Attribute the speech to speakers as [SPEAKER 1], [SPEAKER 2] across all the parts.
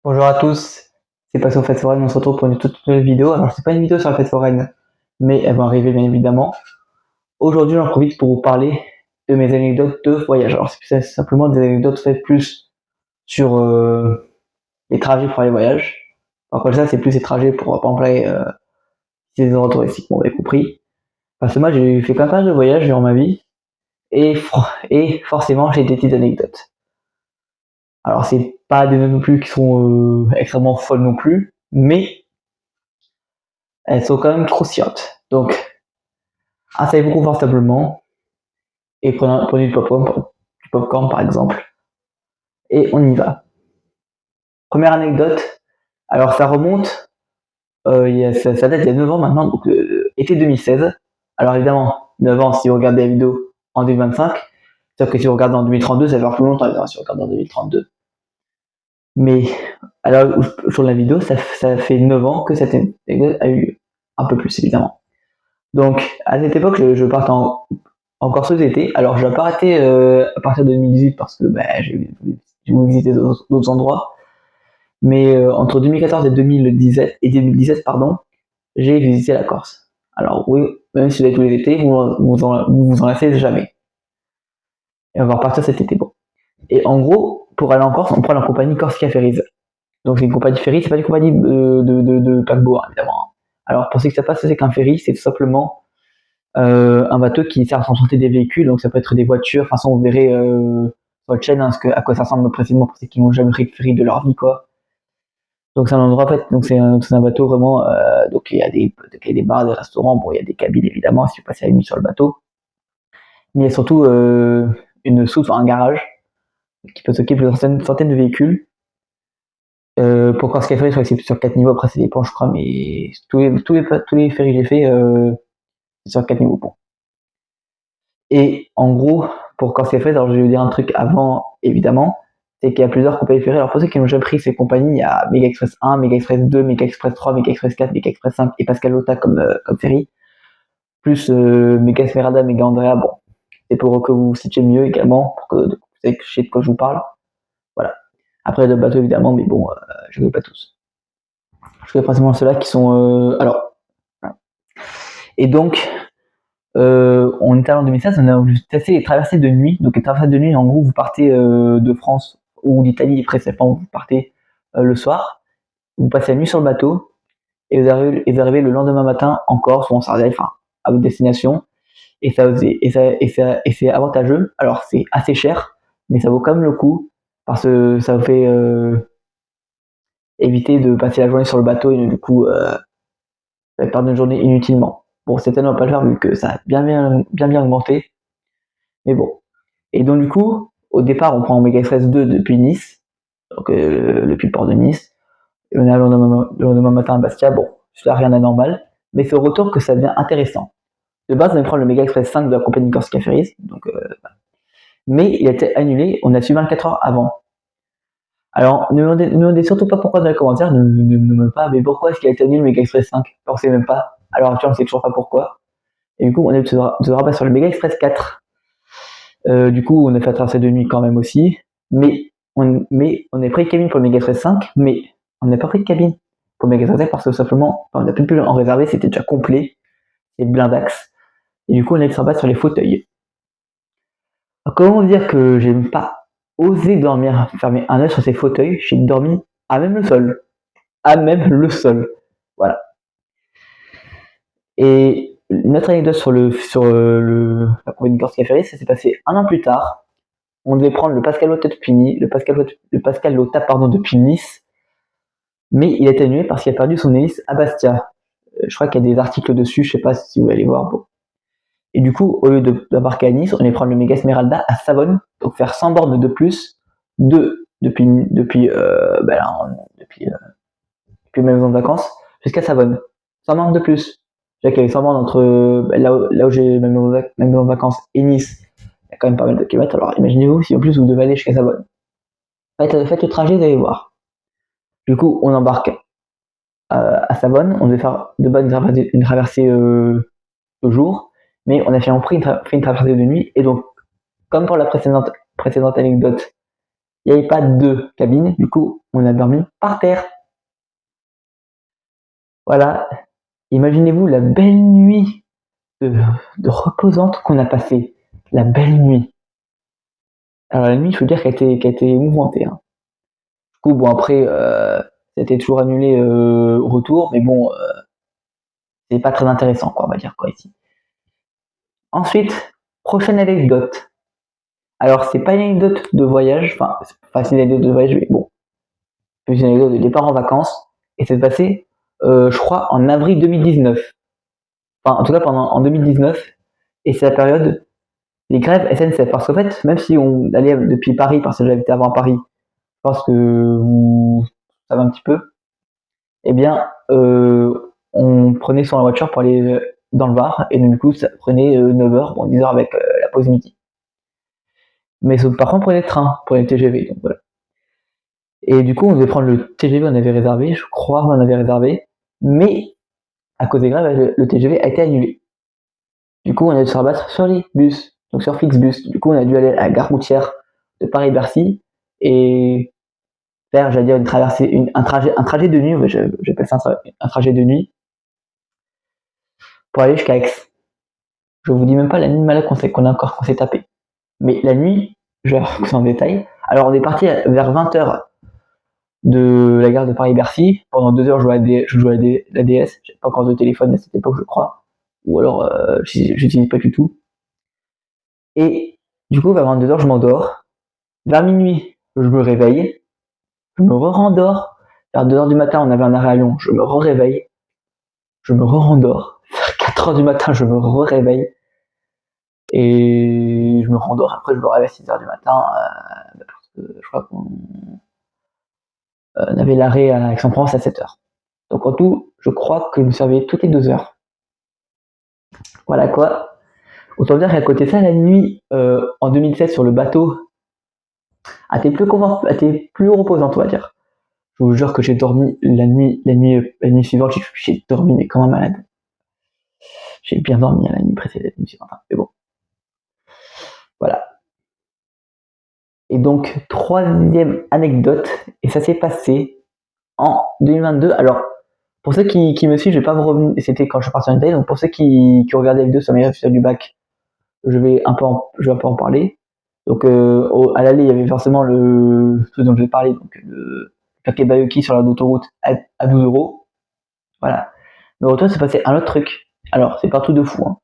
[SPEAKER 1] Bonjour à tous, c'est Passion Fête Foraine, on se retrouve pour une toute nouvelle vidéo. Alors c'est pas une vidéo sur la fête foraine, mais elle va arriver bien évidemment. Aujourd'hui j'en profite pour vous parler de mes anecdotes de voyage. Alors c'est simplement des anecdotes faites plus sur les trajets pour les voyages. Alors comme ça c'est plus les trajets pour par exemple aller des endroits touristiques, bon vous avez compris. Parce que moi j'ai fait plein de voyages durant ma vie et forcément j'ai des petites anecdotes. Alors c'est pas des notes non plus qui sont extrêmement folles non plus, mais elles sont quand même croustillantes. Donc, asseyez-vous confortablement et prenez du popcorn par exemple, et on y va. Première anecdote, alors ça remonte, ça date il y a 9 ans maintenant, donc été 2016. Alors évidemment, 9 ans si vous regardez la vidéo en 2025, c'est-à-dire que si vous regardez en 2032, ça va faire plus longtemps évidemment si vous regardez en 2032. Mais alors sur la vidéo, ça fait 9 ans que cette anecdote a eu lieu. Un peu plus évidemment. Donc à cette époque, je partais encore cet été. Alors je vais pas arrêter à partir de 2018 parce que j'ai voulu visiter d'autres endroits. Mais entre 2014 et 2017 pardon, j'ai visité la Corse. Alors oui, même si vous allez tous les étés, vous en lassez jamais. Et on va repartir cet été. Bon. Et en gros, pour aller en Corse, on prend la compagnie Corsica Ferries. Donc c'est une compagnie ferry, c'est pas une compagnie de paquebot, hein, évidemment. Alors pour ceux qui savent pas ce que c'est qu'un ferry, c'est tout simplement un bateau qui sert à transporter des véhicules, donc ça peut être des voitures. De toute façon, vous verrez sur votre chaîne hein, à quoi ça ressemble précisément pour ceux qui n'ont jamais fait de leur vie, quoi. Donc c'est un endroit en fait, donc c'est un bateau vraiment. Donc il y a des bars, des restaurants, bon il y a des cabines évidemment si vous passez la nuit sur le bateau, mais il y a surtout une soute, enfin, un garage qui peut stocker plusieurs centaines de véhicules. Pour Corsica Ferry, je crois que c'est sur 4 niveaux, après ça dépend je crois, mais tous les ferries que j'ai fait, c'est sur 4 niveaux. Bon. Et en gros, pour Corsica Ferries, alors je vais vous dire un truc avant, évidemment, c'est qu'il y a plusieurs compagnies ferries. Alors pour ceux qui n'ont jamais pris ces compagnies, il y a Mega Express 1, Mega Express 2, Mega Express 3, Mega Express 4, Mega Express 5 et Pascal Lota comme ferry, plus Mega Esmeralda, Mega Andrea, bon, c'est pour que vous vous situiez mieux également, pour que vous sachiez de quoi je vous parle. Voilà. Après, il y a d'autres bateaux évidemment, mais bon, je ne veux pas tous. Je fais principalement ceux-là qui sont. Alors. Voilà. Et donc, on était en 2016, on a testé les traversées de nuit. Donc les traversées de nuit, en gros, vous partez de France ou d'Italie, précisément, vous partez le soir, vous passez la nuit sur le bateau et vous arrivez le lendemain matin en Corse ou en Sardaigne, enfin à votre destination. Et c'est avantageux. Alors c'est assez cher, mais ça vaut quand même le coup parce que ça vous fait éviter de passer la journée sur le bateau et du coup perdre une journée inutilement. Bon, c'est tellement pas le faire vu que ça a bien augmenté, mais bon. Et donc du coup, au départ, on prend Omega Express 2 depuis Nice, donc depuis le port de Nice. Et on est le lendemain matin à Bastia. Bon, ça rien d'anormal, mais c'est au retour que ça devient intéressant. De base, on allait prendre le Mega Express 5 de la compagnie Corsica Ferries, donc, mais il a été annulé. On a su 24 heures avant. Alors, ne me demandez surtout pas pourquoi dans les commentaires, ne me demandez pas, mais pourquoi est-ce qu'il a été annulé le Mega Express 5? On sait même pas. Alors actuellement, on sait toujours pas pourquoi. Et du coup, on est de rabattre sur le Mega Express 4. Du coup, on a fait la traversée de nuit quand même aussi. Mais on a pris de cabine pour le Mega Express 5, mais on n'a pas pris de cabine pour le Mega Express 5 parce que simplement, on n'a plus pu en réserver, c'était déjà complet, c'est blindax. Et du coup, on a été rabattre sur les fauteuils. Alors, comment dire que j'ai même pas osé dormir, fermer un œil sur ces fauteuils, j'ai dormi à même le sol. À même le sol. Voilà. Et une autre anecdote la compagnie Corsica Ferries, ça s'est passé un an plus tard. On devait prendre le Pascal Lota depuis Nice, mais il a été annulé parce qu'il a perdu son hélice à Bastia. Je crois qu'il y a des articles dessus, je sais pas si vous allez voir. Bon. Et du coup, au lieu d'embarquer à Nice, on allait prendre le Mega Esmeralda à Savone, donc faire 100 bornes de plus depuis ma maison de vacances jusqu'à Savone. 100 bornes de plus. Déjà qu'il y avait 100 bornes entre là où j'ai ma maison de vacances et Nice, il y a quand même pas mal de kilomètres. Alors imaginez-vous si en plus vous devez aller jusqu'à Savone. Faites le trajet, vous allez voir. Du coup, on embarque à Savone. On devait faire de base une traversée de jour, mais on a finalement fait une traversée de nuit. Et donc, comme pour la précédente anecdote, Il n'y avait pas de cabine, du coup, on a dormi par terre. Voilà, imaginez-vous la belle nuit de reposante qu'on a passée. La belle nuit. Alors la nuit, je veux dire qu'elle était émouvantée. Hein. Du coup, bon après, c'était toujours annulé au retour, mais bon, c'est pas très intéressant, quoi, on va dire quoi ici. Ensuite, prochaine anecdote. Alors c'est pas une anecdote de voyage, c'est une anecdote de voyage, mais bon, c'est une anecdote de départ en vacances, et c'est passé, je crois, en avril 2019. Enfin, en tout cas, en 2019, et c'est la période des grèves SNCF. Parce qu'en fait, même si on allait depuis Paris, parce que j'habitais avant à Paris, je pense que vous savez un petit peu, eh bien, on prenait sur la voiture pour aller dans le Var, et donc, du coup, ça prenait 9 heures, bon, 10 heures avec la pause midi. Mais par contre, on prenait le train, on prenait le TGV, donc voilà. Et du coup, on devait prendre le TGV, on avait réservé, je crois, on avait réservé, mais à cause des grèves, le TGV a été annulé. Du coup, on a dû se rabattre sur les bus, donc sur Flixbus. Du coup, on a dû aller à la gare routière de Paris-Bercy et faire, j'allais dire, une traversée, un trajet de nuit, j'appelle ça un trajet de nuit, pour aller jusqu'à Aix. Je vous dis même pas la nuit de malade qu'on s'est tapé. Mais la nuit, je vais raconter en détail. Alors, on est parti vers 20 h de la gare de Paris-Bercy. Pendant 2 heures, je jouais à la DS. J'avais pas encore de téléphone à cette époque, je crois. Ou alors, j'utilise pas du tout. Et du coup, vers 22 h, je m'endors. Vers minuit, je me réveille. Je me rendors. Vers 2 h du matin, on avait un arrêt à Lyon. Je me réveille. Je me rendors. Vers 4 h du matin, je me réveille. Et je me rendors. Après, je me réveille à 6 h du matin. Parce que je crois qu'on avait l'arrêt à Aix-en-Provence à 7 h. Donc en tout, je crois que je me suis réveillé toutes les 2 heures. Voilà quoi. Autant dire qu'à côté de ça, la nuit en 2007 sur le bateau a été plus reposante, on va dire. Je vous jure que j'ai dormi la nuit suivante, j'ai dormi mais comme un malade. J'ai bien dormi à la nuit précédente, la nuit suivante. Mais bon, voilà. Et donc, troisième anecdote, et ça s'est passé en 2022. Alors, pour ceux qui me suivent, je vais pas vous revenir, c'était quand je suis parti en Italie, donc pour ceux qui regardaient la vidéo sur mes résultats du bac, je vais un peu en parler. Donc, à l'aller, il y avait forcément ce dont je vais parler, donc le paquet Bayuki sur l'autoroute à 12 €. Voilà. Mais au retour, c'est passé un autre truc. Alors, c'est pas tout de fou, hein.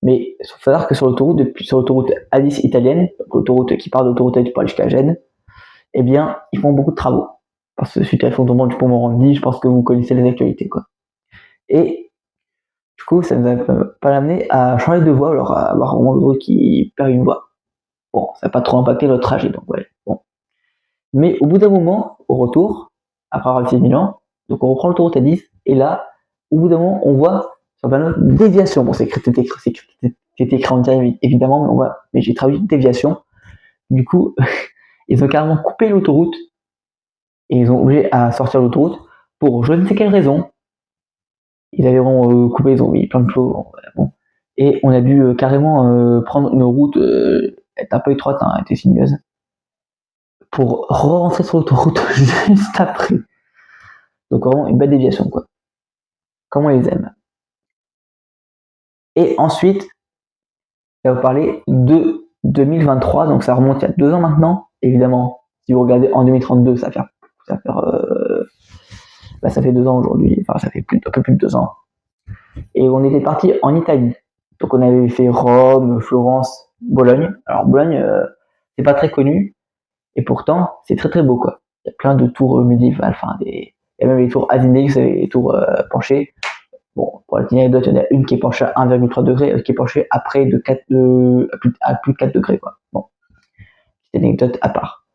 [SPEAKER 1] Mais il faut savoir que sur l'autoroute A10 italienne, donc l'autoroute qui part d'autoroute A10 pour aller jusqu'à Gênes, eh bien, ils font beaucoup de travaux. Parce que suite à l'effondrement du pont Morandi, je pense que vous connaissez les actualités, quoi. Et du coup, ça nous a pas amené à changer de voie, alors à avoir vraiment l'autoroute qui perd une voie. Bon, ça n'a pas trop impacté notre trajet, donc ouais. Bon. Mais au bout d'un moment, au retour, après avoir fait Milan, donc on reprend l'autoroute A10, et là, au bout d'un moment, on voit sur le panneau déviation. Bon, c'est écrit en direct, évidemment, mais j'ai traduit déviation. Du coup, ils ont carrément coupé l'autoroute, et ils ont obligé à sortir l'autoroute pour je ne sais quelle raison. Ils avaient vraiment coupé, ils ont mis plein de choses. Bon. Et on a dû carrément prendre une route un peu étroite, hein, était sinueuse, pour re-rentrer sur l'autoroute juste après. Donc vraiment une belle déviation, quoi. Comme on les aime. Et ensuite, je vais vous parler de 2023, donc ça remonte il y a 2 ans maintenant. Évidemment, si vous regardez en 2032, ça fait ça fait 2 ans aujourd'hui, enfin ça fait un peu plus de 2 ans. Et on était parti en Italie. Donc on avait fait Rome, Florence, Bologne. Alors Bologne, c'est pas très connu, et pourtant c'est très très beau, quoi. Il y a plein de tours médiévales, il y a même les tours Asinix, les tours penchées. Bon, pour la petite anecdote, il y en a une qui est penchée à 1,3 degré, qui est penchée à près de 4 à plus de 4 degrés, quoi. Bon, petite anecdote à part.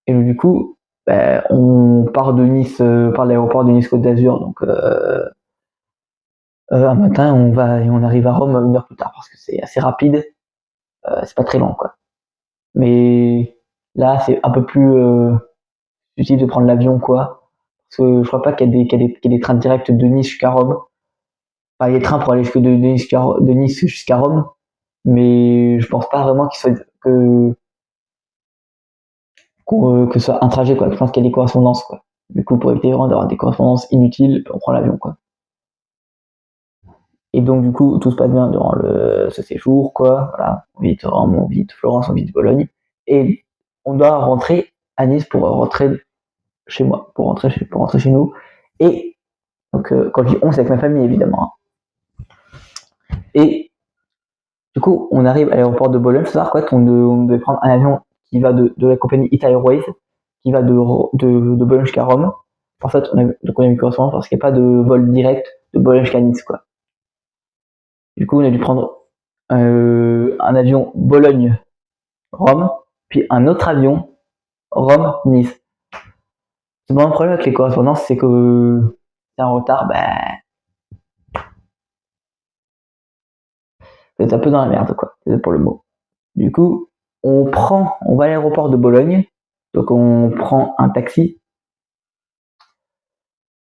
[SPEAKER 1] Et donc, du coup, on part de Nice, par l'aéroport de Nice Côte d'Azur, donc un matin, on arrive à Rome 1 heure plus tard, parce que c'est assez rapide, c'est pas très long, quoi. Mais là, c'est un peu plus utile de prendre l'avion, quoi. Parce que je crois pas qu'il y a des trains directs de Nice jusqu'à Rome. Enfin, il y a des trains pour aller de Nice jusqu'à Rome, mais je pense pas vraiment que ce soit un trajet, quoi. Je pense qu'il y a des correspondances, quoi. Du coup, pour éviter vraiment d'avoir des correspondances inutiles, on prend l'avion, quoi. Et donc, du coup, tout se passe bien durant ce séjour, quoi. Voilà. On visite Rome, on visite Florence, on visite Bologne. Et on doit rentrer à Nice pour rentrer chez moi, pour rentrer chez nous. Et donc, quand je dis on, c'est avec ma famille, évidemment. Et du coup, on arrive à l'aéroport de Bologne ce soir, quoi. On devait prendre un avion qui va de la compagnie Ita Airways, qui va de Bologne jusqu'à Rome. En fait, donc on a eu une correspondance parce qu'il n'y a pas de vol direct de Bologne jusqu'à Nice, quoi. Du coup, on a dû prendre un avion Bologne-Rome, puis un autre avion Rome-Nice. C'est bon, le problème avec les correspondances, c'est que c'est un retard, c'est un peu dans la merde, quoi. C'est pour le mot. Du coup, on va à l'aéroport de Bologne, donc on prend un taxi.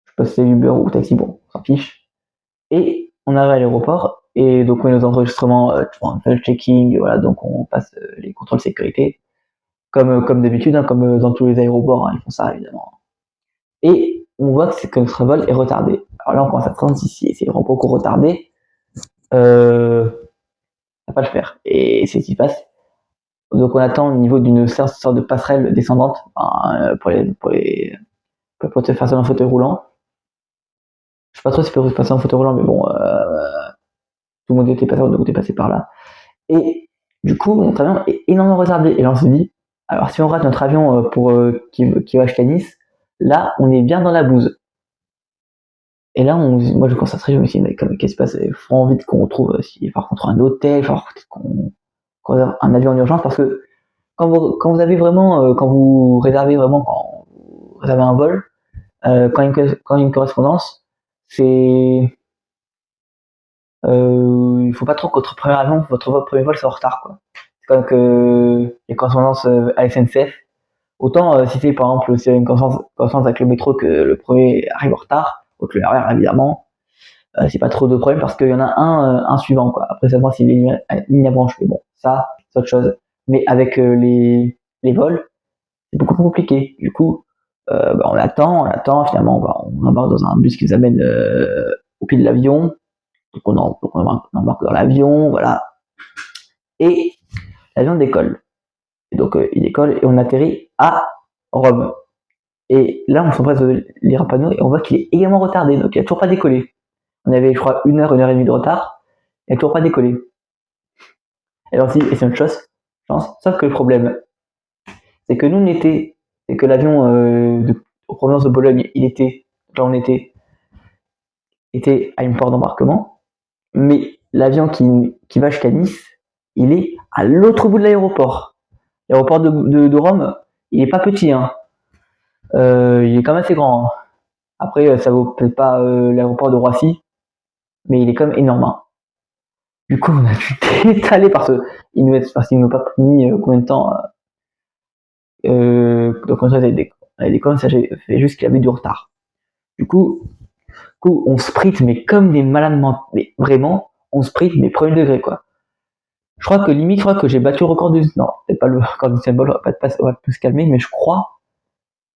[SPEAKER 1] Je sais pas si c'est Uber ou taxi, bon, on s'en fiche. Et on arrive à l'aéroport, et donc on est aux enregistrements, on fait le checking, voilà, donc on passe les contrôles de sécurité, comme d'habitude, hein, comme dans tous les aéroports, hein, ils font ça évidemment. Et on voit que notre vol est retardé. Alors là, on commence à se si c'est vraiment beaucoup retardé, ça va pas le faire. Et c'est ce qui se passe. Donc on attend au niveau d'une sorte de passerelle descendante, pour te faire ça dans un fauteuil roulant. Je sais pas trop si peut se passer en fauteuil roulant, mais bon, tout le monde était passé par là. Et du coup, notre avion est énormément retardé. Et là, on se dit, alors si on rate notre avion qui va jusqu'à Nice, là, on est bien dans la bouse. Et là, moi, je constaterai, je me suis dit, mais qu'est-ce qui se passe? Il faut envie qu'on trouve, il faut qu'on trouve un hôtel, il faut qu'on réserve un avion en urgence, parce que quand vous avez vraiment, quand vous réservez vraiment, quand vous réservez un vol, quand il y a une correspondance, c'est il faut pas trop que votre premier vol soit en retard, quoi. C'est comme que les correspondances à la SNCF. Autant si c'est par exemple s'il y a une correspondance avec le métro que le premier arrive en retard, ou que le RER évidemment, c'est pas trop de problème parce qu'il y en a un suivant, quoi. Après savoir s'il est ligne à branche, mais bon, ça c'est autre chose. Mais avec les vols, c'est beaucoup plus compliqué. Du coup, on attend, finalement on embarque dans un bus qui nous amène au pied de l'avion. Donc on embarque dans l'avion, voilà. Et l'avion décolle. Et donc il décolle et on atterrit à Rome. Et là, on s'empresse de lire un panneau et on voit qu'il est également retardé, donc il n'a toujours pas décollé. On avait, je crois, 1 heure et demie de retard, il n'a toujours pas décollé. Et alors, et c'est une chose, sauf que le problème, c'est que c'est que l'avion en provenance de Bologne, là on était à une porte d'embarquement, mais l'avion qui va jusqu'à Nice, il est à l'autre bout de l'aéroport. L'aéroport de Rome, il est pas petit, hein. Il est quand même assez grand, hein. Après, ça vaut peut-être pas l'aéroport de Roissy, mais il est quand même énorme, hein. Du coup, on a dû détaler parce qu'ils n'ont pas mis combien de temps. Donc, on avait des connes, ça j'ai fait juste qu'il y avait du retard. Du coup, on sprint, mais comme des malades, mais vraiment, on sprint, mais premier degré, quoi. Je crois que j'ai battu le record du. Non, peut-être pas le record du symbole, on va plus se calmer, mais je crois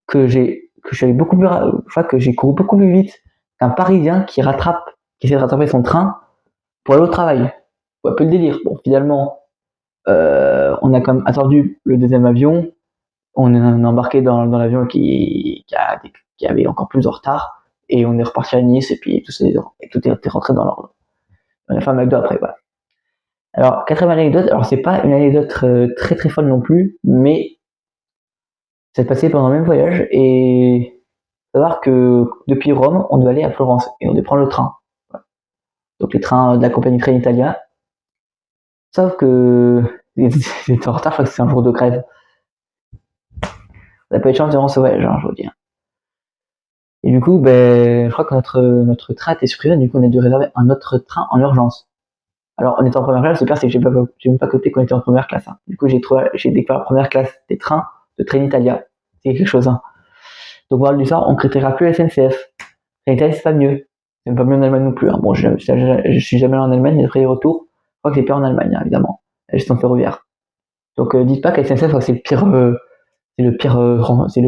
[SPEAKER 1] que je suis allé beaucoup plus, je crois que j'ai couru beaucoup plus vite qu'un Parisien qui essaie de rattraper son train pour aller au travail. Un peu le délire. Bon, finalement, on a quand même attendu le deuxième avion. On est embarqué dans l'avion qui avait encore plus de retard. Et on est reparti à Nice et puis tout est rentré dans l'ordre. On a fait un McDo après, voilà. Alors, quatrième anecdote, alors c'est pas une anecdote très très folle non plus, mais ça s'est passé pendant le même voyage et savoir que depuis Rome, on doit aller à Florence et on doit prendre le train. Voilà. Donc les trains de la compagnie Trenitalia. Sauf que j'étais en retard, je crois que c'est un jour de grève. On n'a pas eu de chance durant ce voyage, hein, je vous dis. Et du coup, je crois que notre train était supprimé, du coup on a dû réserver un autre train en urgence. Alors on était en première classe, le pire c'est que j'ai même pas coté qu'on était en première classe, hein. Du coup j'ai découvert la première classe des trains de Trenitalia. C'est quelque chose, hein. Donc voilà, du soir, on ne critiquera plus la SNCF. Trenitalia c'est pas mieux. C'est pas mieux en Allemagne non plus, hein. Bon, je suis jamais allé en Allemagne, mais après les retours, je crois que c'est pire en Allemagne, hein, évidemment. La gestion ferroviaire. Donc dites pas que la SNCF c'est le c'est le pire, c'est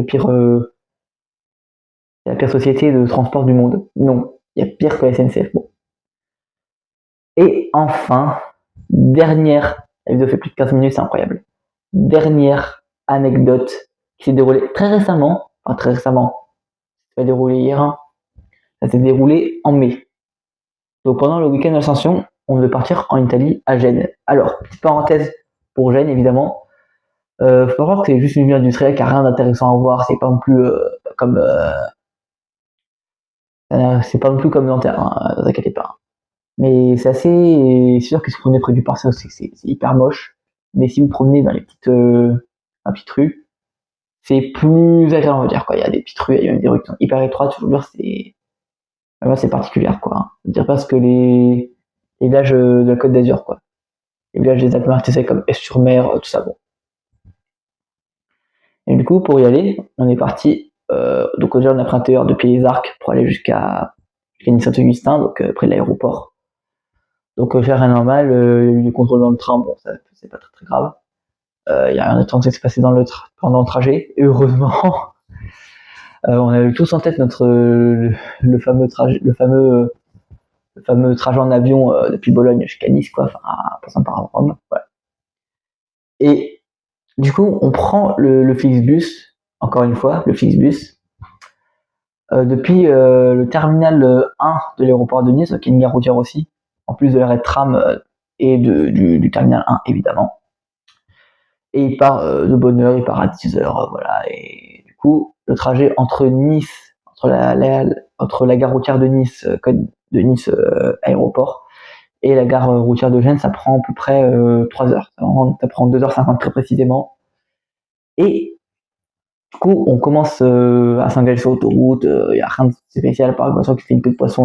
[SPEAKER 1] la pire société de transport du monde. Non, il y a pire que la SNCF. Bon. Et enfin, la vidéo fait plus de 15 minutes, c'est incroyable. Dernière anecdote qui s'est déroulée très récemment, ça s'est déroulé hier, hein. Ça s'est déroulé en mai. Donc pendant le week-end d'Ascension, on devait partir en Italie, à Gênes. Alors, petite parenthèse pour Gênes, évidemment. Faut savoir que c'est juste une ville industrielle qui a rien d'intéressant à voir. C'est pas non plus comme c'est pas non plus comme Nanterre, hein, ne vous inquiétez pas. Mais c'est assez sûr que si vous prenez près du parc, c'est hyper moche. Mais si vous promenez dans les petites rues, c'est plus agréable, on va dire, quoi. Il y a des petites rues, il y a des rues qui sont hyper étroites, je vous jure, c'est particulier, quoi. Je veux dire parce que les villages de la Côte d'Azur, quoi. Les villages des Alpes-Maritimes comme Est-sur-Mer, tout ça, bon. Et du coup, pour y aller, on est parti. Donc déjà, on a pris un TER depuis les Arcs pour aller jusqu'à Nice-Saint-Augustin, donc près de l'aéroport. Donc faire rien normal, il y a eu du contrôle dans le train, bon, ça c'est pas très très grave. Il y a rien d'étrange qui s'est passé pendant le trajet, et heureusement. On a eu tous en tête le fameux trajet en avion depuis Bologne jusqu'à Nice, quoi, enfin, en passant par Rome. Voilà. Et du coup, on prend le Flixbus, encore une fois, le Flixbus, depuis le terminal 1 de l'aéroport de Nice, qui est une gare routière aussi, en plus de l'arrêt de tram et du terminal 1, évidemment. Et il part de bonne heure, il part à 10h, voilà. Et du coup, le trajet entre la gare routière de Nice, aéroport, et la gare routière de Gênes, ça prend à peu près 3 heures. Ça prend 2h50 très précisément. Et du coup, on commence à s'engager sur l'autoroute. Il n'y a rien de spécial, par exemple, qui fait une queue de poisson,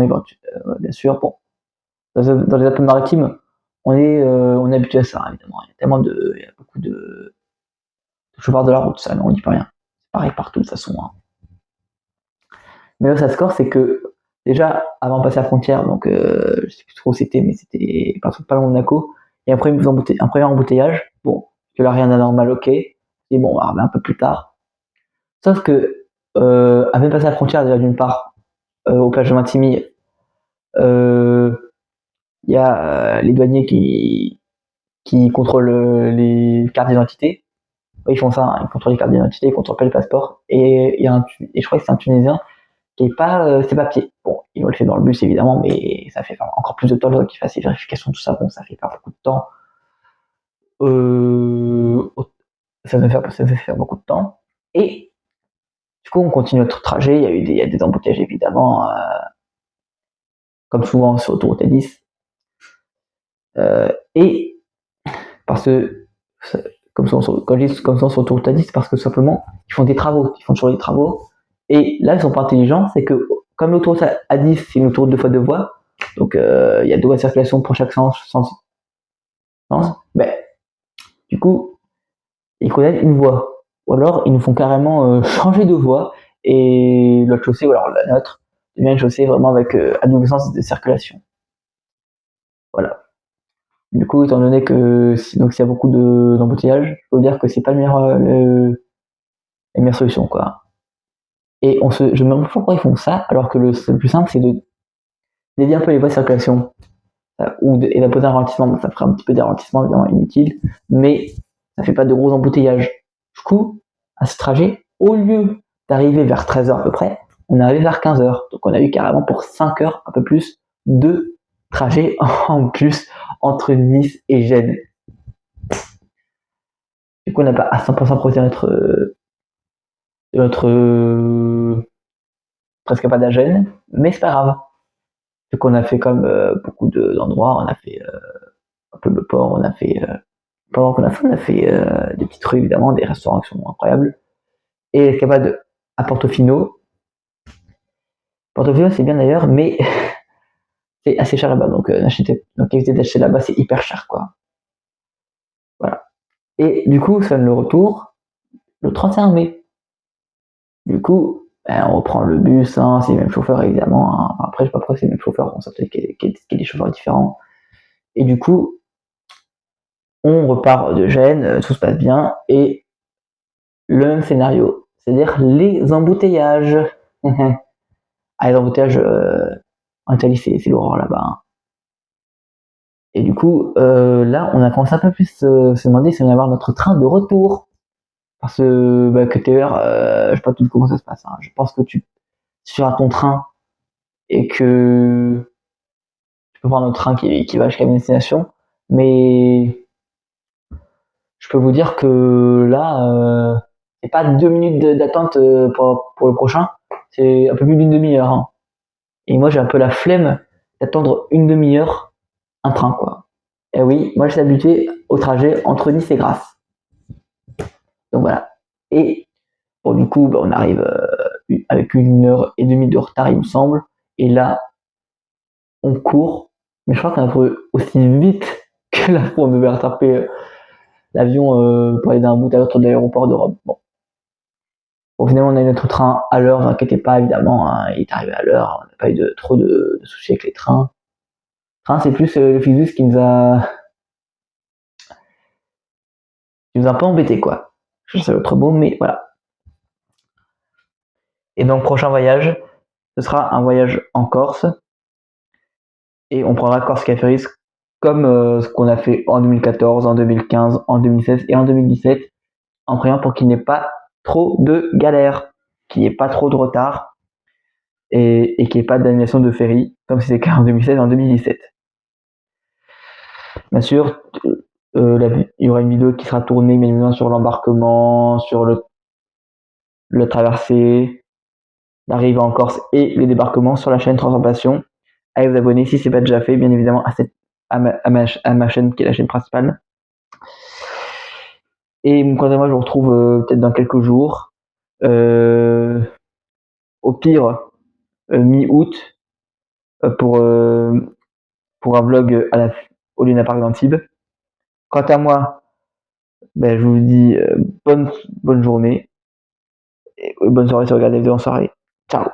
[SPEAKER 1] bien sûr. Bon, dans les Alpes-Maritimes, on est habitué à ça, évidemment. Il y a beaucoup de chauffeurs de la route, ça, on n'y peut rien. C'est pareil partout, de toute façon, hein. Mais là, ça score, c'est que déjà, avant de passer la frontière, donc je sais plus trop où c'était, mais c'était pas loin de Monaco, il y a un premier embouteillage. Bon, que là, rien d'anormal, ok. Et bon, on va arriver un peu plus tard. Sauf que, avant de passer la frontière, déjà d'une part, aux plages de Vintimille, il y a les douaniers qui contrôlent les cartes d'identité. Ils font ça, hein, ils contrôlent les cartes d'identité, ils contrôlent pas les passeports. Et je crois que c'est un Tunisien qui n'est pas ses papiers. Bon, il le fait dans le bus évidemment, mais ça fait encore plus de temps qu'il fasse ses vérifications, tout ça. Bon, ça fait pas beaucoup de temps. Euh, ça fait faire beaucoup de temps. Et du coup, on continue notre trajet. Il y a des embouteillages évidemment, comme souvent sur l'autoroute A10. Et parce que, comme souvent quand je dis comme souvent sur l'autoroute A10, parce que simplement, ils font toujours des travaux. Et là, ils sont pas intelligents, c'est que comme l'autoroute A10, c'est une autoroute 2 fois 2 voies, donc il y a 2 voies de circulation pour chaque sens. Ben, du coup, ils connaissent une voie. Ou alors, ils nous font carrément changer de voie, et l'autre chaussée, ou alors la nôtre, devient une chaussée vraiment avec à double sens de circulation. Voilà. Du coup, étant donné que s'il y a beaucoup d'embouteillages, je peux vous dire que c'est pas la meilleure solution, quoi. Et je me demande pourquoi ils font ça, alors que le plus simple, c'est de dévier un peu les voies de circulation, et d'imposer un ralentissement. Ça ferait un petit peu des ralentissements, évidemment, inutiles, mais ça fait pas de gros embouteillages. Du coup, à ce trajet, au lieu d'arriver vers 13h à peu près, on est arrivé vers 15h. Donc on a eu carrément pour 5 heures, un peu plus, de trajet en plus entre Nice et Gênes. Du coup, on n'a pas à 100% profité de notre presque pas d'Agène, mais c'est pas grave. Donc on a fait comme beaucoup d'endroits, on a fait un peu le port, pendant qu'on on a fait des petites rues évidemment, des restaurants qui sont incroyables. Et l'escapade à Portofino. Portofino c'est bien d'ailleurs, mais c'est assez cher là-bas, donc éviter d'acheter là-bas, c'est hyper cher, quoi. Voilà. Et du coup, sonne le retour le 31 mai. Du coup, on reprend le bus, hein, c'est les mêmes chauffeurs évidemment, hein. Après, je sais pas pourquoi c'est les mêmes chauffeurs, on sait peut-être qu'il y a des chauffeurs différents. Et du coup, on repart de Gênes, tout se passe bien, et le même scénario, c'est-à-dire les embouteillages. Ah, les embouteillages en Italie, c'est l'horreur là-bas, hein. Et du coup, là, on a commencé un peu plus se demander si on allait avoir notre train de retour. Parce que bah, QTR, je sais pas tout comment ça se passe, hein. Je pense que tu suras ton train et que tu peux prendre un train qui va jusqu'à une destination. Mais je peux vous dire que là, c'est pas 2 minutes d'attente pour le prochain, c'est un peu plus d'une demi-heure, hein. Et moi, j'ai un peu la flemme d'attendre une demi-heure un train, quoi. Et oui, moi, je suis habitué au trajet entre Nice et Grasse. Donc voilà. Et bon, du coup, bah, on arrive avec 1 heure et demie de retard, il me semble. Et là, on court. Mais je crois qu'on a couru aussi vite que la fois on devait rattraper l'avion pour aller d'un bout à l'autre de l'aéroport de Rome. Bon, finalement, on a eu notre train à l'heure, vous inquiétez pas, évidemment, hein, il est arrivé à l'heure, on n'a pas eu trop de soucis avec les trains. Train, c'est plus le physique qui nous a un peu embêté, quoi. Je sais pas trop beau, mais voilà. Et donc, prochain voyage, ce sera un voyage en Corse. Et on prendra Corsica Ferries comme ce qu'on a fait en 2014, en 2015, en 2016 et en 2017, en priant pour qu'il n'y ait pas trop de galères, qu'il n'y ait pas trop de retard et qu'il n'y ait pas d'annulation de ferry, comme c'était le cas en 2016 et en 2017. Bien sûr, il y aura une vidéo qui sera tournée bien évidemment sur l'embarquement, sur le traversée, l'arrivée en Corse et le débarquement sur la chaîne Transformation. Allez vous abonner si ce n'est pas déjà fait, bien évidemment, à ma chaîne qui est la chaîne principale. Et quant à moi, je vous retrouve peut-être dans quelques jours. Au pire, mi-août, pour un vlog au Luna Park d'Antibes. Quant à moi, ben, je vous dis bonne journée et bonne soirée si vous regardez la vidéo en soirée. Ciao.